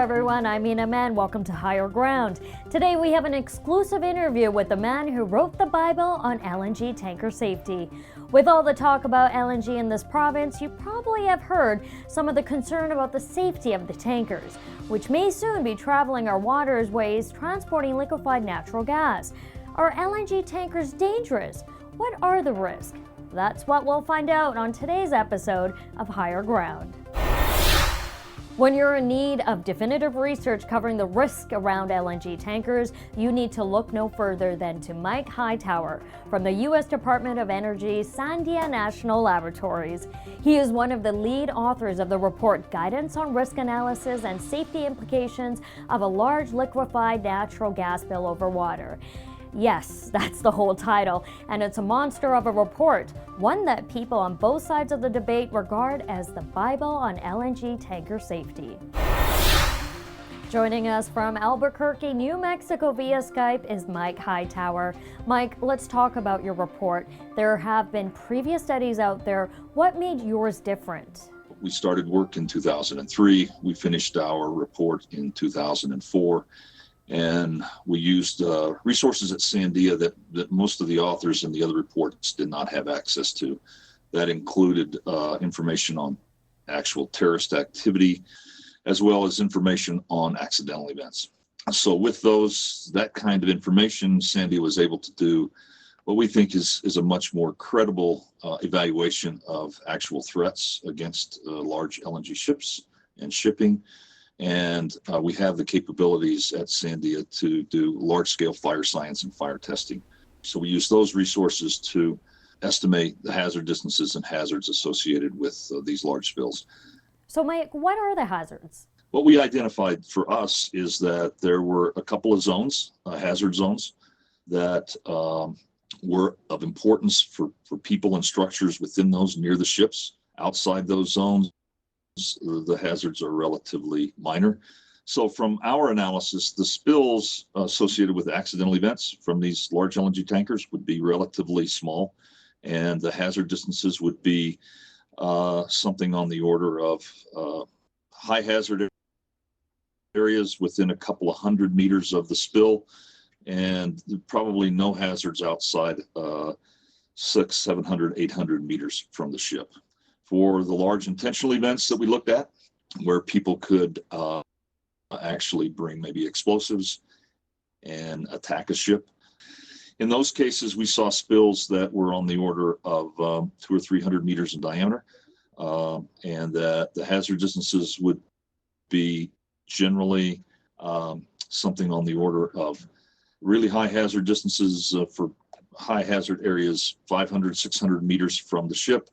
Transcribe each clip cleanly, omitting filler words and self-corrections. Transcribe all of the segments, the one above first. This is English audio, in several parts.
everyone, I'm Ina Man. Welcome to Higher Ground. Today we have an exclusive interview with the man who wrote the Bible on LNG tanker safety. With all the talk about LNG in this province, you probably have heard some of the concern about the safety of the tankers, which may soon be traveling our waterways transporting liquefied natural gas. Are LNG tankers dangerous? What are the risks? That's what we'll find out on today's episode of Higher Ground. When you're in need of definitive research covering the risk around LNG tankers, you need to look no further than to Mike Hightower from the U.S. Department of Energy's Sandia National Laboratories. He is one of the lead authors of the report Guidance on Risk Analysis and Safety Implications of a Large Liquefied Natural Gas Spill Over Water. Yes, that's the whole title, and it's a monster of a report, one that people on both sides of the debate regard as the Bible on LNG tanker safety. Joining us from Albuquerque, New Mexico via Skype is Mike Hightower. Mike, let's talk about your report. There have been previous studies out there. What made yours different? We started work in 2003. We finished our report in 2004. And we used resources at Sandia that most of the authors in the other reports did not have access to. That included information on actual terrorist activity, as well as information on accidental events. So with that kind of information, Sandia was able to do what we think is a much more credible evaluation of actual threats against large LNG ships and shipping. And we have the capabilities at Sandia to do large-scale fire science and fire testing. So we use those resources to estimate the hazard distances and hazards associated with these large spills. So Mike, what are the hazards? What we identified for us is that there were a couple of zones, hazard zones, that were of importance for people and structures within those near the ships. Outside those zones, the hazards are relatively minor. So from our analysis, the spills associated with accidental events from these large LNG tankers would be relatively small, and the hazard distances would be something on the order of high hazard areas within a couple of 100 meters of the spill, and probably no hazards outside 600, 700, 800 meters from the ship. For the large intentional events that we looked at, where people could actually bring maybe explosives and attack a ship. In those cases, we saw spills that were on the order of 200 or 300 meters in diameter, and that the hazard distances would be generally something on the order of really high hazard distances for high hazard areas, 500, 600 meters from the ship.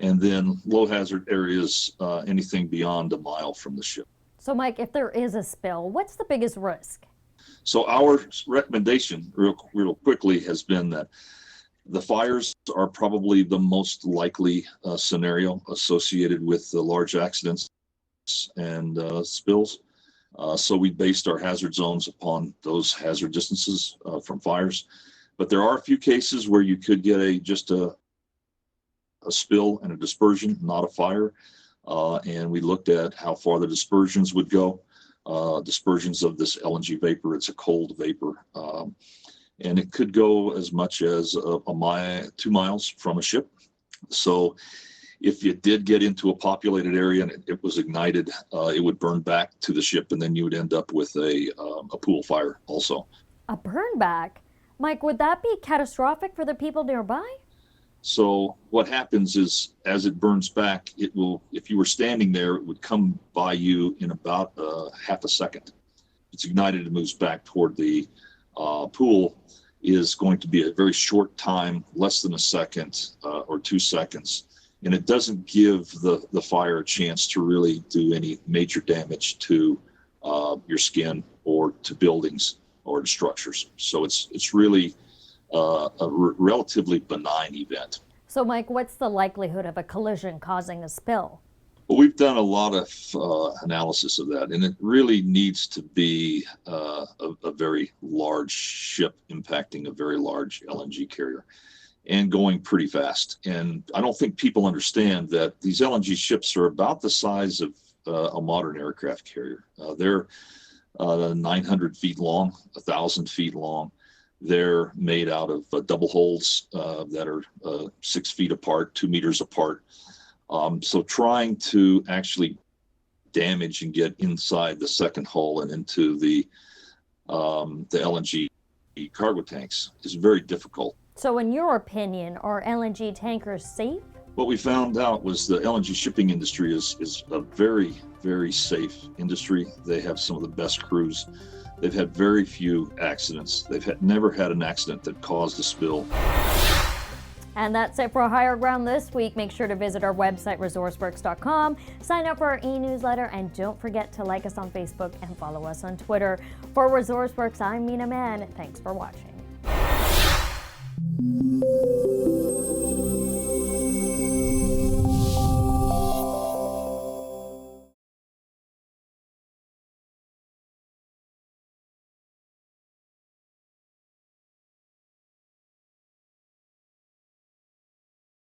And then low hazard areas, anything beyond a mile from the ship. So Mike, if there is a spill, what's the biggest risk? So our recommendation real quickly has been that the fires are probably the most likely scenario associated with the large accidents and spills. So we based our hazard zones upon those hazard distances from fires. But there are a few cases where you could get just a spill and a dispersion, not a fire. And we looked at how far the dispersions would go. Dispersions of this LNG vapor, it's a cold vapor. And it could go as much as a mile, 2 miles from a ship. So if you did get into a populated area and it was ignited, it would burn back to the ship, and then you would end up with a pool fire also. A burn back? Mike, would that be catastrophic for the people nearby? So what happens is, as it burns back, it will, if you were standing there, it would come by you in about half a second. It's ignited and moves back toward the pool, is going to be a very short time, less than a second or 2 seconds. And it doesn't give the fire a chance to really do any major damage to your skin or to buildings or to structures. So it's really a relatively benign event. So Mike, what's the likelihood of a collision causing a spill? Well, we've done a lot of analysis of that, and it really needs to be a very large ship impacting a very large LNG carrier and going pretty fast. And I don't think people understand that these LNG ships are about the size of a modern aircraft carrier. They're 900 feet long, 1,000 feet long. They're made out of double hulls that are 6 feet apart, 2 meters apart. So trying to actually damage and get inside the second hull and into the LNG cargo tanks is very difficult. So in your opinion, are LNG tankers safe? What we found out was the LNG shipping industry is a very, very safe industry. They have some of the best crews. They've had very few accidents. They've never had an accident that caused a spill. And that's it for Higher Ground this week. Make sure to visit our website, resourceworks.com, sign up for our e-newsletter, and don't forget to like us on Facebook and follow us on Twitter. For ResourceWorks, I'm Mina Man. Thanks for watching.